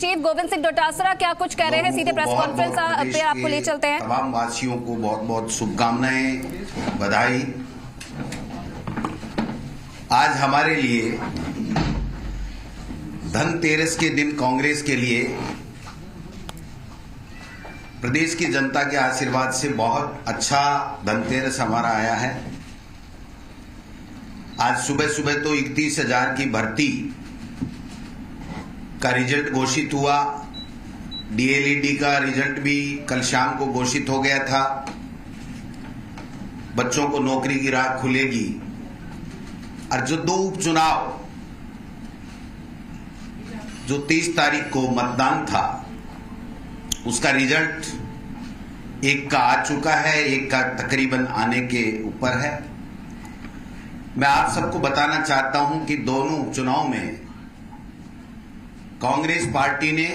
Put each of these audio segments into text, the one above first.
Chief Govind Singh Dotasra क्या कुछ कह रहे हैं, सीधे प्रेस कॉन्फ्रेंस पे आपको ले चलते हैं। तमाम वासियों को बहुत बहुत शुभकामनाएं, बधाई। आज हमारे लिए धनतेरस के दिन कांग्रेस के लिए प्रदेश की जनता के आशीर्वाद से बहुत अच्छा धनतेरस हमारा आया है। आज सुबह सुबह तो 31,000 की भर्ती का रिजल्ट घोषित हुआ। डीएलईडी का रिजल्ट भी कल शाम को घोषित हो गया था। बच्चों को नौकरी की राह खुलेगी। और जो दो उपचुनाव जो 30 तारीख को मतदान था, उसका रिजल्ट एक का आ चुका है, एक का तकरीबन आने के ऊपर है। मैं आप सबको बताना चाहता हूं कि दोनों उपचुनाव में कांग्रेस पार्टी ने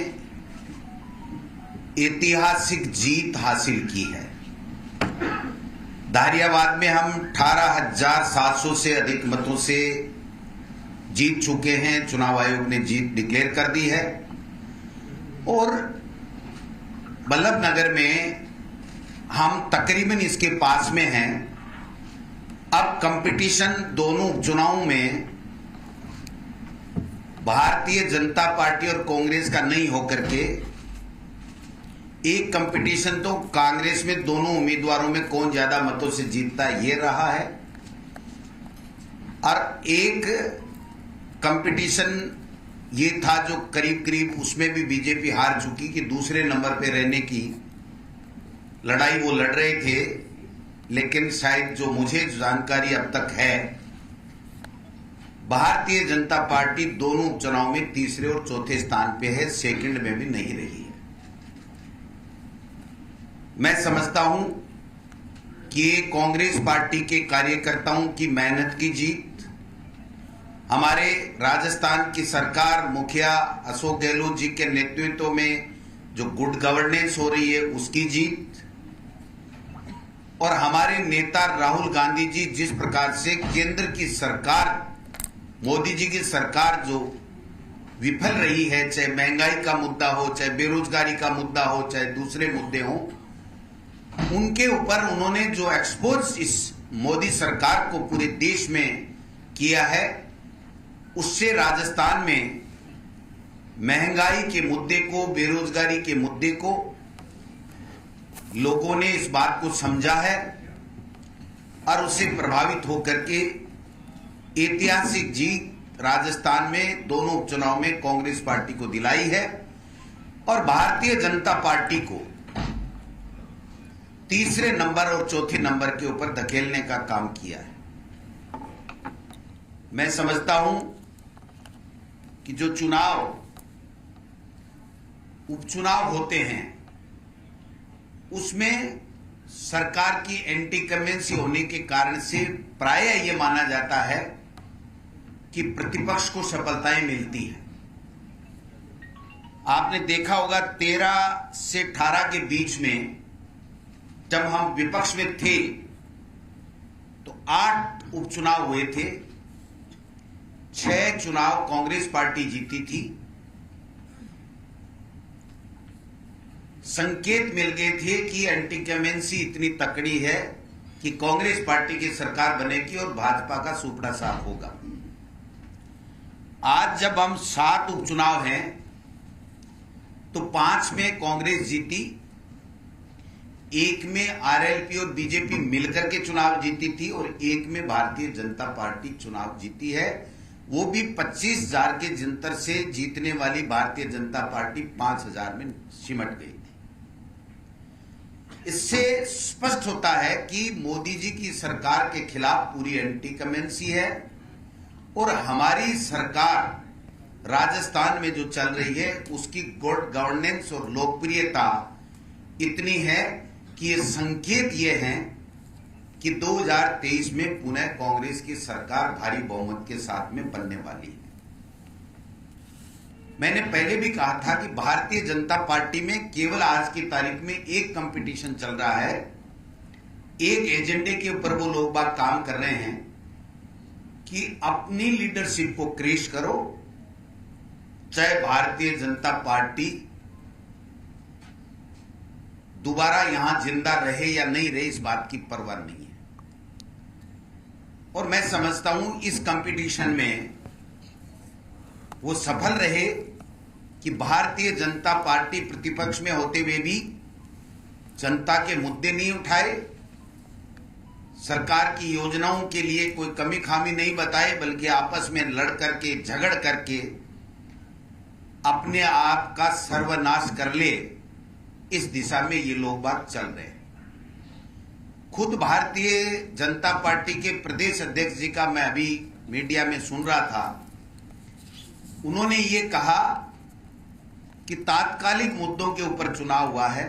ऐतिहासिक जीत हासिल की है। दारियाबाद में हम 18,700 से अधिक मतों से जीत चुके हैं। चुनाव आयोग ने जीत डिक्लेयर कर दी है। और बल्लभनगर में हम तकरीबन इसके पास में हैं। अब कंपटीशन दोनों उपचुनावों में भारतीय जनता पार्टी और कांग्रेस का नहीं होकर के एक कंपटीशन तो कांग्रेस में दोनों उम्मीदवारों में कौन ज्यादा मतों से जीतता है ये रहा है। और एक कंपटीशन ये था जो करीब करीब उसमें भी बीजेपी हार चुकी कि दूसरे नंबर पे रहने की लड़ाई वो लड़ रहे थे। लेकिन शायद जो मुझे जानकारी अब तक है, भारतीय जनता पार्टी दोनों उपचुनाव में तीसरे और चौथे स्थान पे है, सेकंड में भी नहीं रही है। मैं समझता हूं कि ये कांग्रेस पार्टी के कार्यकर्ताओं की मेहनत की जीत, हमारे राजस्थान की सरकार मुखिया अशोक गहलोत जी के नेतृत्व में जो गुड गवर्नेंस हो रही है उसकी जीत, और हमारे नेता राहुल गांधी जी जिस प्रकार से केंद्र की सरकार, मोदी जी की सरकार जो विफल रही है, चाहे महंगाई का मुद्दा हो, चाहे बेरोजगारी का मुद्दा हो, चाहे दूसरे मुद्दे हो, उनके ऊपर उन्होंने जो एक्सपोज इस मोदी सरकार को पूरे देश में किया है, उससे राजस्थान में महंगाई के मुद्दे को, बेरोजगारी के मुद्दे को लोगों ने इस बात को समझा है और उससे प्रभावित होकर के ऐतिहासिक जीत राजस्थान में दोनों उपचुनाव में कांग्रेस पार्टी को दिलाई है और भारतीय जनता पार्टी को तीसरे नंबर और चौथे नंबर के ऊपर धकेलने का काम किया है। मैं समझता हूं कि जो उपचुनाव होते हैं उसमें सरकार की एंटी कमेंसी होने के कारण से प्रायः यह माना जाता है कि प्रतिपक्ष को सफलताएं मिलती हैं। आपने देखा होगा 13 से 18 के बीच में जब हम विपक्ष में थे तो 8 उपचुनाव हुए थे। 6 चुनाव कांग्रेस पार्टी जीती थी। संकेत मिल गए थे कि एंटी कमेंसी इतनी तकड़ी है कि कांग्रेस पार्टी की सरकार बनेगी और भाजपा का सुपड़ा साफ होगा। आज जब हम 7 उपचुनाव हैं तो 5 में कांग्रेस जीती, 1 में आरएलपी और बीजेपी मिलकर के चुनाव जीती थी और 1 में भारतीय जनता पार्टी चुनाव जीती है। वो भी 25,000 के जंतर से जीतने वाली भारतीय जनता पार्टी 5,000 में सिमट गई थी। इससे स्पष्ट होता है कि मोदी जी की सरकार के खिलाफ पूरी एंटी कमेंसी है और हमारी सरकार राजस्थान में जो चल रही है उसकी गुड गवर्नेंस और लोकप्रियता इतनी है कि ये संकेत ये हैं कि 2023 में पुनः कांग्रेस की सरकार भारी बहुमत के साथ में बनने वाली है। मैंने पहले भी कहा था कि भारतीय जनता पार्टी में केवल आज की तारीख में एक कंपटीशन चल रहा है, एक एजेंडे के ऊपर वो लोग बात काम कर रहे हैं कि अपनी लीडरशिप को क्रेश करो, चाहे भारतीय जनता पार्टी दोबारा यहां जिंदा रहे या नहीं रहे, इस बात की परवाह नहीं है। और मैं समझता हूं इस कंपटीशन में वो सफल रहे कि भारतीय जनता पार्टी प्रतिपक्ष में होते हुए भी जनता के मुद्दे नहीं उठाए, सरकार की योजनाओं के लिए कोई कमी खामी नहीं बताए, बल्कि आपस में लड़ करके झगड़ करके अपने आप का सर्वनाश कर ले, इस दिशा में ये लोग बात चल रहे हैं। खुद भारतीय जनता पार्टी के प्रदेश अध्यक्ष जी का मैं अभी मीडिया में सुन रहा था, उन्होंने ये कहा कि तात्कालिक मुद्दों के ऊपर चुनाव हुआ है,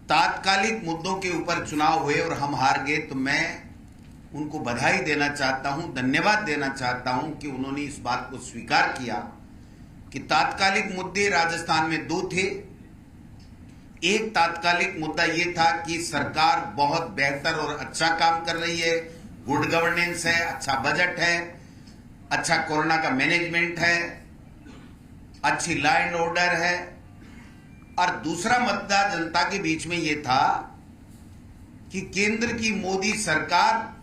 तात्कालिक मुद्दों के ऊपर चुनाव हुए और हम हार गए, तो मैं उनको बधाई देना चाहता हूं, धन्यवाद देना चाहता हूं कि उन्होंने इस बात को स्वीकार किया कि तात्कालिक मुद्दे राजस्थान में दो थे। एक तात्कालिक मुद्दा यह था कि सरकार बहुत बेहतर और अच्छा काम कर रही है, गुड गवर्नेंस है, अच्छा बजट है, अच्छा कोरोना का मैनेजमेंट है, अच्छी लॉ एंड ऑर्डर है। और दूसरा मुद्दा जनता के बीच में यह था कि केंद्र की मोदी सरकार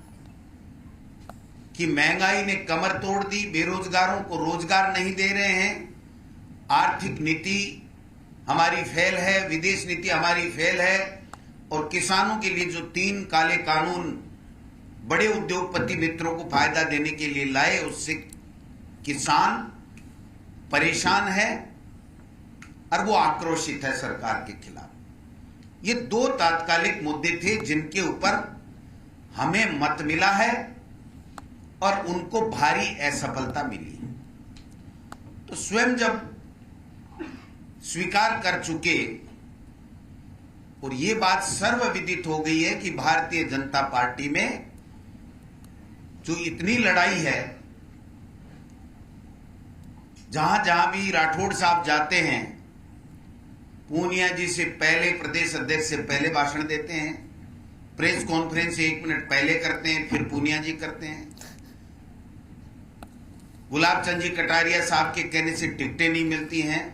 की महंगाई ने कमर तोड़ दी, बेरोजगारों को रोजगार नहीं दे रहे हैं, आर्थिक नीति हमारी फेल है, विदेश नीति हमारी फेल है, और किसानों के लिए जो 3 काले कानून बड़े उद्योगपति मित्रों को फायदा देने के लिए लाए, उससे किसान परेशान है और वो आक्रोशित है सरकार के खिलाफ। ये 2 तात्कालिक मुद्दे थे जिनके ऊपर हमें मत मिला है और उनको भारी असफलता मिली है। तो स्वयं जब स्वीकार कर चुके और ये बात सर्वविदित हो गई है कि भारतीय जनता पार्टी में जो इतनी लड़ाई है, जहां जहां भी राठौड़ साहब जाते हैं, पूनिया जी से पहले, प्रदेश अध्यक्ष से पहले भाषण देते हैं, प्रेस कॉन्फ्रेंस 1 मिनट पहले करते हैं, फिर पूनिया जी करते हैं। गुलाब चंद जी कटारिया साहब के कहने से टिकटें नहीं मिलती हैं,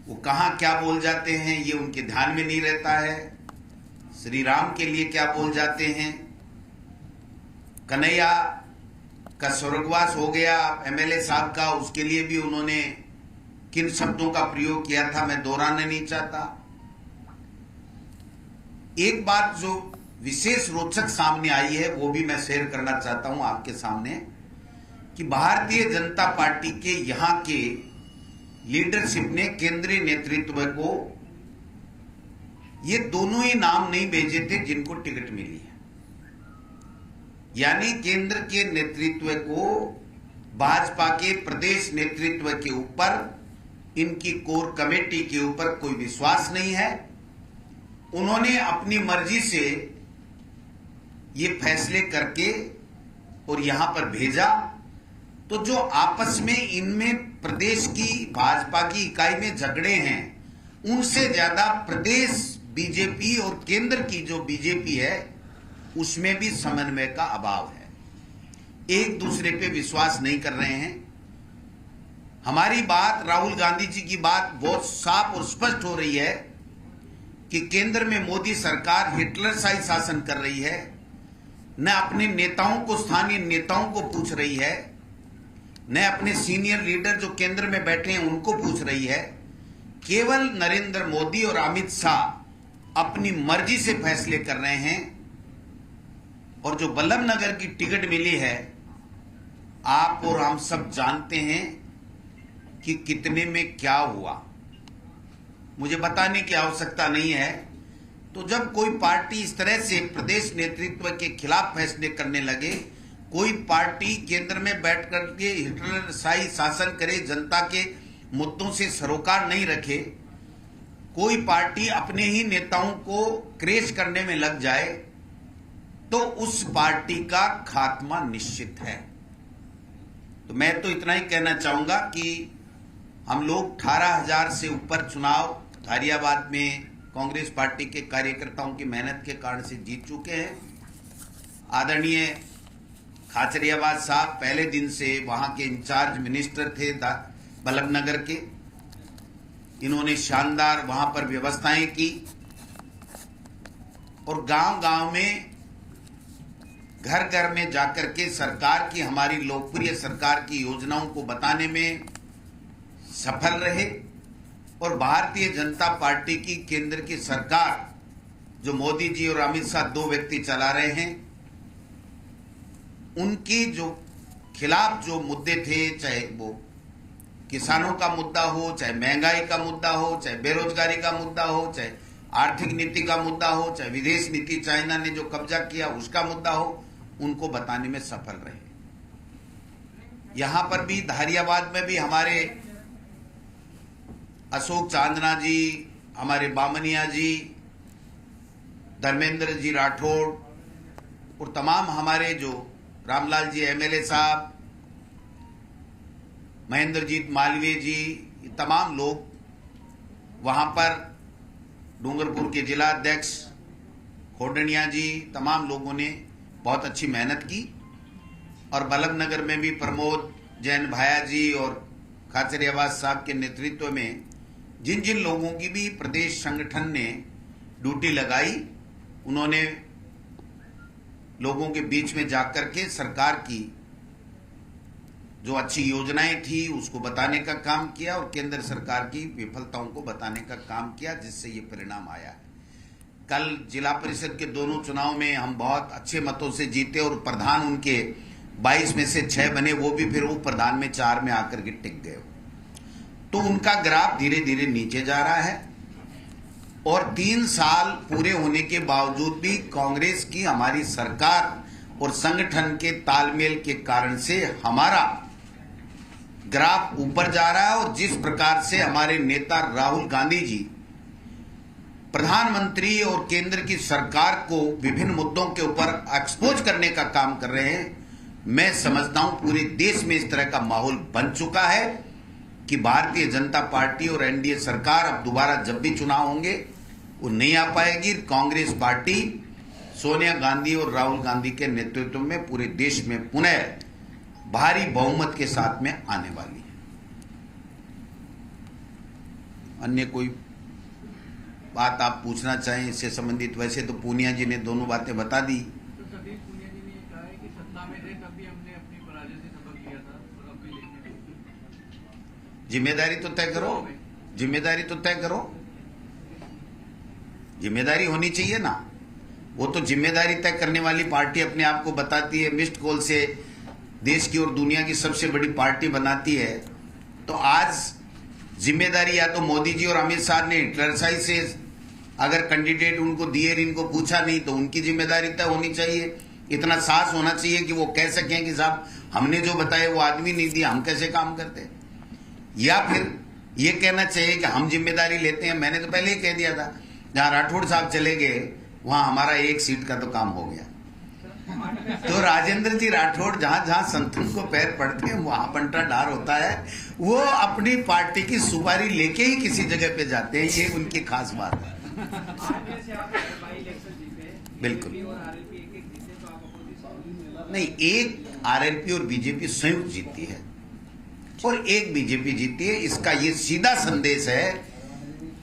वो कहां क्या बोल जाते हैं ये उनके ध्यान में नहीं रहता है। श्री राम के लिए क्या बोल जाते हैं, कन्हैया का स्वर्गवास हो गया एमएलए साहब का, उसके लिए भी उन्होंने किन शब्दों का प्रयोग किया था मैं दोहराना नहीं चाहता। एक बात जो विशेष रोचक सामने आई है वो भी मैं शेयर करना चाहता हूं आपके सामने कि भारतीय जनता पार्टी के यहां के लीडरशिप ने केंद्रीय नेतृत्व को ये दोनों ही नाम नहीं भेजे थे जिनको टिकट मिली है। यानी केंद्र के नेतृत्व को भाजपा के प्रदेश नेतृत्व के ऊपर, इनकी कोर कमेटी के ऊपर कोई विश्वास नहीं है। उन्होंने अपनी मर्जी से ये फैसले करके और यहां पर भेजा। तो जो आपस में इनमें प्रदेश की भाजपा की इकाई में झगड़े हैं, उनसे ज्यादा प्रदेश बीजेपी और केंद्र की जो बीजेपी है उसमें भी समन्वय का अभाव है, एक दूसरे पे विश्वास नहीं कर रहे हैं। हमारी बात, राहुल गांधी जी की बात बहुत साफ और स्पष्ट हो रही है कि केंद्र में मोदी सरकार हिटलरशाही शासन कर रही है, न अपने नेताओं को, स्थानीय नेताओं को पूछ रही है, न अपने सीनियर लीडर जो केंद्र में बैठे हैं उनको पूछ रही है। केवल नरेंद्र मोदी और अमित शाह अपनी मर्जी से फैसले कर रहे हैं। और जो बल्लभ नगर की टिकट मिली है, आप और हम सब जानते हैं कि कितने में क्या हुआ, मुझे बताने की आवश्यकता नहीं है। तो जब कोई पार्टी इस तरह से प्रदेश नेतृत्व के खिलाफ फैसले करने लगे, कोई पार्टी केंद्र में बैठ करके हिटलरशाही शासन करे, जनता के मुद्दों से सरोकार नहीं रखे, कोई पार्टी अपने ही नेताओं को क्रेश करने में लग जाए, तो उस पार्टी का खात्मा निश्चित है। तो मैं तो इतना ही कहना चाहूंगा कि हम लोग 18,000 से ऊपर चुनाव गाजियाबाद में कांग्रेस पार्टी के कार्यकर्ताओं की मेहनत के कारण से जीत चुके हैं। आदरणीय खाचरियावास साहब पहले दिन से वहां के इंचार्ज मिनिस्टर थे बल्लभनगर के। इन्होंने शानदार वहां पर व्यवस्थाएं की और गांव-गांव में, घर-घर में जाकर के सरकार की, हमारी लोकप्रिय सरकार की योजनाओं को बताने में सफल रहे। और भारतीय जनता पार्टी की केंद्र की सरकार, जो मोदी जी और अमित शाह दो व्यक्ति चला रहे हैं, उनकी जो खिलाफ जो मुद्दे थे, चाहे वो किसानों का मुद्दा हो, चाहे महंगाई का मुद्दा हो, चाहे बेरोजगारी का मुद्दा हो, चाहे आर्थिक नीति का मुद्दा हो, चाहे विदेश नीति चाइना ने जो कब्जा किया उसका मुद्दा हो, उनको बताने में सफल रहे। यहां पर भी धारियाबाद में भी हमारे अशोक चांदना जी, हमारे बामनिया जी, धर्मेंद्र जी राठौड़ और तमाम हमारे जो रामलाल जी एमएलए साहब, महेंद्रजीत मालवीय जी, ये तमाम लोग वहां पर, डूंगरपुर के जिला अध्यक्ष खोडनिया जी, तमाम लोगों ने बहुत अच्छी मेहनत की। और बल्लभनगर में भी प्रमोद जैन भाया जी और खाचरियावास साहब के नेतृत्व में जिन जिन लोगों की भी प्रदेश संगठन ने ड्यूटी लगाई, उन्होंने लोगों के बीच में जाकर के सरकार की जो अच्छी योजनाएं थी उसको बताने का काम किया और केंद्र सरकार की विफलताओं को बताने का काम किया, जिससे ये परिणाम आया है। कल जिला परिषद के दोनों चुनाव में हम बहुत अच्छे मतों से जीते और प्रधान उनके 22 में से 6 बने, वो भी फिर वो प्रधान में 4 में आकर के टिक गए। तो उनका ग्राफ धीरे धीरे नीचे जा रहा है और 3 साल पूरे होने के बावजूद भी कांग्रेस की, हमारी सरकार और संगठन के तालमेल के कारण से हमारा ग्राफ ऊपर जा रहा है। और जिस प्रकार से हमारे नेता राहुल गांधी जी प्रधानमंत्री और केंद्र की सरकार को विभिन्न मुद्दों के ऊपर एक्सपोज करने का काम कर रहे हैं, मैं समझता हूं पूरे देश में इस तरह का माहौल बन चुका है कि भारतीय जनता पार्टी और एनडीए सरकार अब दोबारा जब भी चुनाव होंगे वो नहीं आ पाएगी। कांग्रेस पार्टी सोनिया गांधी और राहुल गांधी के नेतृत्व में पूरे देश में पुनः भारी बहुमत के साथ में आने वाली है। अन्य कोई बात आप पूछना चाहें इससे संबंधित? वैसे तो पूनिया जी ने दोनों बातें बता दी। तो सतीश पूनिया जी ने कहा है कि सत्ता में थे तब भी हमने अपनी पराजय से सबक लिया था और अब भी लेंगे। जिम्मेदारी तो तय करो, जिम्मेदारी तो तय करो, जिम्मेदारी होनी चाहिए ना। वो तो जिम्मेदारी तय करने वाली पार्टी अपने आप को बताती है, मिस्ड कॉल से देश की और दुनिया की सबसे बड़ी पार्टी बनाती है। तो आज जिम्मेदारी या तो मोदी जी और अमित शाह ने हिटलरशाही से अगर कैंडिडेट उनको दिए, इनको पूछा नहीं, तो उनकी जिम्मेदारी तय होनी चाहिए। इतना साहस होना चाहिए कि वो कह सकें कि साहब हमने जो बताया वो आदमी नहीं दिया, हम कैसे काम करते। या फिर ये कहना चाहिए कि हम जिम्मेदारी लेते हैं। मैंने तो पहले ही कह दिया था, जहां राठौड़ साहब चले गए वहां हमारा 1 सीट का तो काम हो गया। तो राजेंद्र जी राठौड़ जहां जहां संतन को पैर पड़ते हैं वहां पंटा डार होता है। वो अपनी पार्टी की सुपारी लेके ही किसी जगह पे जाते हैं, ये उनकी खास बात है। बिल्कुल नहीं, एक आरएलपी और बीजेपी संयुक्त जीती है और एक बीजेपी जीती है। इसका ये सीधा संदेश है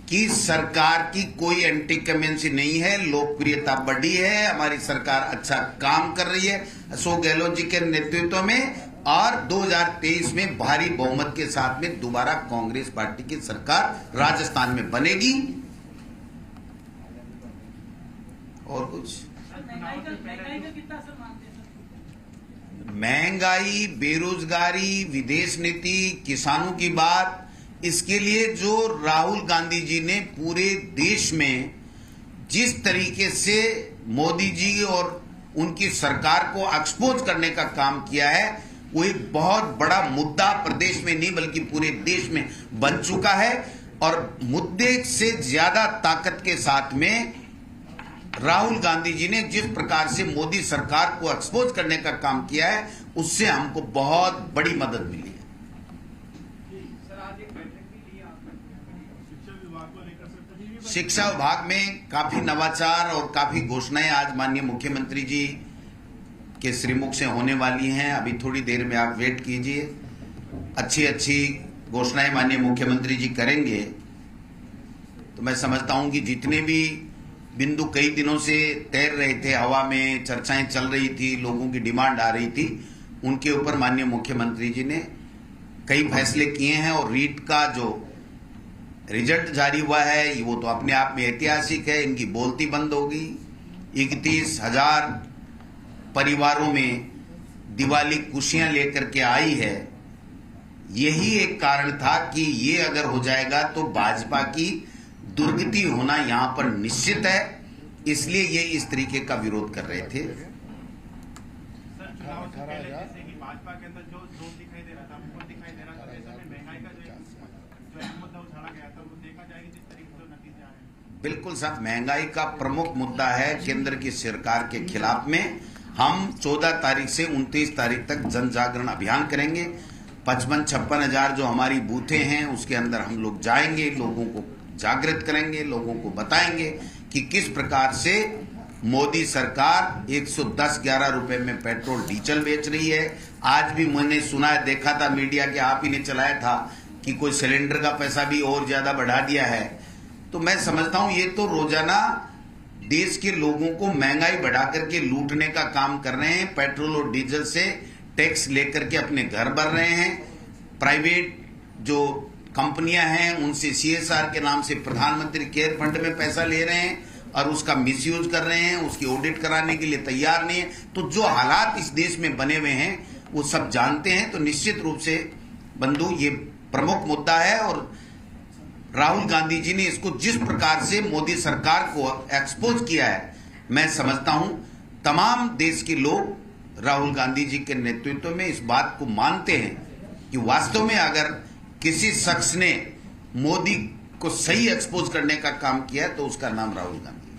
कि सरकार की कोई एंटी कमेंसी नहीं है, लोकप्रियता बढ़ी है, हमारी सरकार अच्छा काम कर रही है अशोक गहलोत जी के नेतृत्व में। और 2023 में भारी बहुमत के साथ में दोबारा कांग्रेस पार्टी की सरकार राजस्थान में बनेगी। और कुछ महंगाई, बेरोजगारी, विदेश नीति, किसानों की बात, इसके लिए जो राहुल गांधी जी ने पूरे देश में जिस तरीके से मोदी जी और उनकी सरकार को एक्सपोज करने का काम किया है, वो एक बहुत बड़ा मुद्दा प्रदेश में नहीं बल्कि पूरे देश में बन चुका है। और मुद्दे से ज्यादा ताकत के साथ में राहुल गांधी जी ने जिस प्रकार से मोदी सरकार को एक्सपोज करने का काम किया है, उससे हमको बहुत बड़ी मदद मिली है। शिक्षा विभाग में काफी नवाचार और काफी घोषणाएं आज माननीय मुख्यमंत्री जी के श्रीमुख से होने वाली हैं। अभी थोड़ी देर में आप वेट कीजिए, अच्छी अच्छी घोषणाएं माननीय मुख्यमंत्री जी करेंगे। तो मैं समझता हूं कि जितने भी बिंदु कई दिनों से तैर रहे थे, हवा में चर्चाएं चल रही थी, लोगों की डिमांड आ रही थी, उनके ऊपर माननीय मुख्यमंत्री जी ने कई फैसले किए हैं। और रीट का जो रिजल्ट जारी हुआ है वो तो अपने आप में ऐतिहासिक है। इनकी बोलती बंद होगी। 31,000 परिवारों में दिवाली खुशियां लेकर के आई है। यही एक कारण था कि ये अगर हो जाएगा तो भाजपा की दुर्गति होना यहां पर निश्चित है, इसलिए ये इस तरीके का विरोध कर रहे थे। सर, चुनाव से पहले जैसे कि भाजपा के अंदर जो जोश दिखाई दे रहा था, वो दिखाई दे रहा था, जैसे में महंगाई का जो अहम मुद्दा उछाला गया था, वो देखा जाएगा जिस तरीके से नतीजे आ रहे हैं। बिल्कुल साहब, महंगाई का प्रमुख मुद्दा है केंद्र की सरकार के खिलाफ में। हम 14 तारीख से 29 तारीख तक जन जागरण अभियान करेंगे। 55-56 हजार जो हमारी बूथें हैं उसके अंदर हम लोग जाएंगे, लोगों को जागृत करेंगे, लोगों को बताएंगे कि किस प्रकार से मोदी सरकार 110-11 रुपए में पेट्रोल डीजल बेच रही है। आज भी मैंने सुना, देखा था मीडिया के, आप ही ने चलाया था कि कोई सिलेंडर का पैसा भी और ज्यादा बढ़ा दिया है। तो मैं समझता हूं ये तो रोजाना देश के लोगों को महंगाई बढ़ा करके लूटने का काम कर रहे हैं। पेट्रोल और डीजल से टैक्स लेकर के अपने घर भर रहे हैं। प्राइवेट जो कंपनियां हैं उनसे CSR के नाम से प्रधानमंत्री केयर फंड में पैसा ले रहे हैं और उसका मिसयूज कर रहे हैं, उसकी ऑडिट कराने के लिए तैयार नहीं है। तो जो हालात इस देश में बने हुए हैं वो सब जानते हैं। तो निश्चित रूप से बंधु ये प्रमुख मुद्दा है और राहुल गांधी जी ने इसको जिस प्रकार से मोदी सरकार को एक्सपोज किया है, मैं समझता हूं तमाम देश के लोग राहुल गांधी जी के नेतृत्व में इस बात को मानते हैं कि वास्तव में अगर किसी शख्स ने मोदी को सही एक्सपोज करने का काम किया है तो उसका नाम राहुल गांधी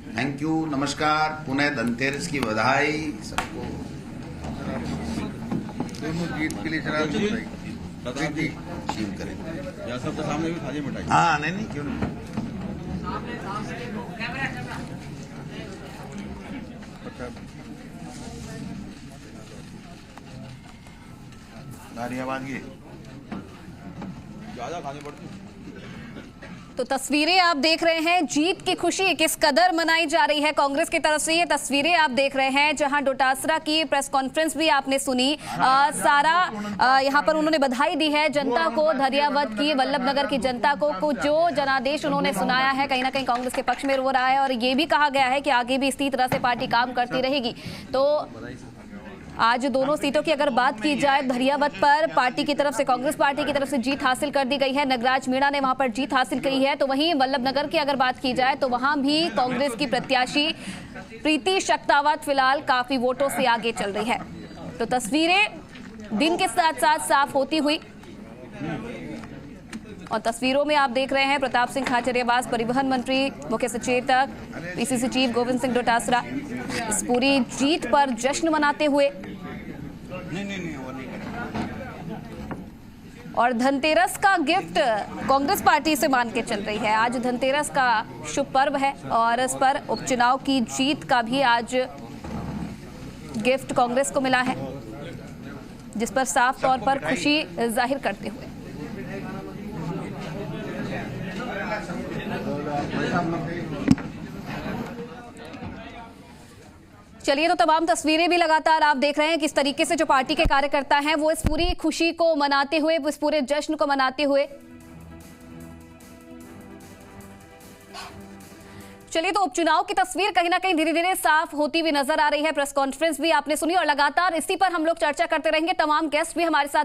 है। थैंक यू, नमस्कार, पुनः धनतेरस की बधाई सबको। दोनों जीत के लिए शराब टीम करेंगे या सबके सामने भी थाली मिठाई। हाँ, नहीं क्यों नहीं। ज्यादा खानी पड़ती। तो तस्वीरें आप देख रहे हैं, जीत की खुशी किस कदर मनाई जा रही है कांग्रेस की तरफ से। ये तस्वीरें आप देख रहे हैं जहां डोटासरा की प्रेस कॉन्फ्रेंस भी आपने सुनी। सारा यहां पर उन्होंने बधाई दी है जनता को, धरियावद की, वल्लभ नगर की जनता को जो जनादेश उन्होंने सुनाया है कहीं ना कहीं कांग्रेस के पक्ष में रो रहा है। और ये भी कहा गया है कि आगे भी इसी तरह से पार्टी काम करती रहेगी। तो आज दोनों सीटों की अगर बात की जाए, धरियावद पर पार्टी की तरफ से, कांग्रेस पार्टी की तरफ से जीत हासिल कर दी गई है। नगराज मीणा ने वहां पर जीत हासिल की है। तो वहीं वल्लभ नगर की अगर बात की जाए तो वहां भी कांग्रेस की प्रत्याशी प्रीति शक्तावत फिलहाल काफी वोटों से आगे चल रही है। तो तस्वीरें दिन के साथ साथ साफ होती हुई, और तस्वीरों में आप देख रहे हैं प्रताप सिंह खाचरियावास, परिवहन मंत्री, मुख्य सचेतक, PCC चीफ गोविंद सिंह डोटासरा इस पूरी जीत पर जश्न मनाते हुए। और धनतेरस का गिफ्ट कांग्रेस पार्टी से मान के चल रही है। आज धनतेरस का शुभ पर्व है और इस पर उपचुनाव की जीत का भी आज गिफ्ट कांग्रेस को मिला है, जिस पर साफ तौर पर खुशी जाहिर करते हुए। चलिए, तो तमाम तस्वीरें भी लगातार आप देख रहे हैं किस तरीके से जो पार्टी के कार्यकर्ता हैं वो इस पूरी खुशी को मनाते हुए, इस पूरे जश्न को मनाते हुए। चलिए, तो उपचुनाव की तस्वीर कहीं ना कहीं धीरे धीरे साफ होती हुई नजर आ रही है। प्रेस कॉन्फ्रेंस भी आपने सुनी और लगातार इसी पर हम लोग चर्चा करते रहेंगे। तमाम गेस्ट भी हमारे साथ